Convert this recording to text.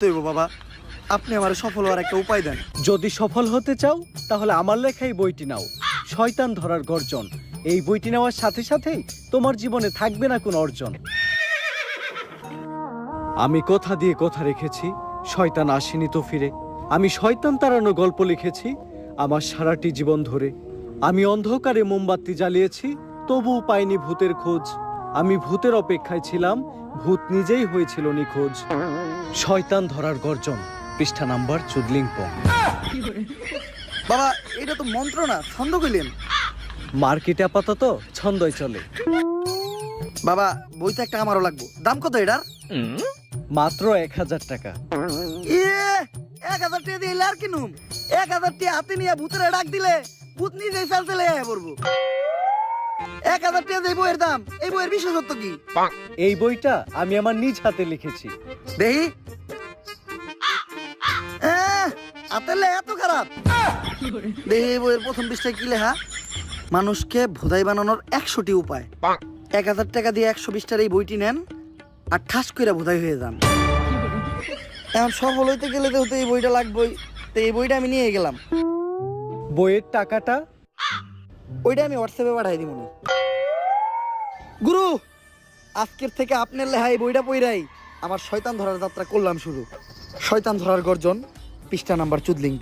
তৈব বাবা, আপনি আমার সফল হওয়ার একটা উপায় দেন। যদি সফল হতে চাও তাহলে আমার লেখা এই বইটি নাও, শয়তান ধরার গর্জন। এই বইটি নেওয়ার সাথে সাথেই তোমার জীবনে থাকবে না কোনো অর্জন। আমি কথা দিয়ে কথা রেখেছি, শয়তান আসেনি তো ফিরে। আমি শয়তান তাড়ানো গল্প লিখেছি আমার সারাটি জীবন ধরে। আমি অন্ধকারে মোমবাতি জ্বালিয়েছি, তবুও পাইনি ভূতের খোঁজ। আমি ভূতের অপেক্ষায় ছিলাম, ভূত নিজেই হয়েছিল নিখোঁজ। শয়তান ধরার গর্জন, পৃষ্ঠা নাম্বার চুদলিংপং। বাবা, এটা তো মন্ত্র না, ছন্দ কইলেন। মার্কেটে আপাতত ছন্দই চলে। বাবা, বইটা একটা আমারও লাগবো। দাম কত এটার? মাত্র 1000 টাকা। 1000 টাকা দিয়ে আর কিনুম? 1000 টাকা হাতে নিয়ে ভূতের ডাক দিলে ভূত নিজেই চাল চলে পড়বো। 1000 টাকা দিয়ে বইয়ের দাম, এই বইয়ের বিশেষত্ব কি? এই বইটা আমি আমার নিজ হাতে লিখেছি। দেখি। হাতের লেখা এত খারাপ? দেখি এই বইয়ের প্রথম পৃষ্ঠায় কি লেখা? মানুষকে ভোদাই বানানোর 100টি উপায়। 1000 টাকা দিয়ে 120টার এই বইটি নেন আর ঠাস করে ভোদাই হয়ে যান। এখন সফল হইতে গেলে তো এই বইটা লাগবেই, তো এই বইটা আমি নিয়ে গেলাম। বইয়ের টাকাটা? ওইটা আমি হোয়াটসঅ্যাপে পাঠাই দিব। গুরু, আজকের থেকে আপনার লেখা এই বইটা পইরাই আমার শয়তান ধরার যাত্রা করলাম শুরু। শয়তান ধরার গর্জন, পৃষ্ঠা নাম্বার চুদলিং।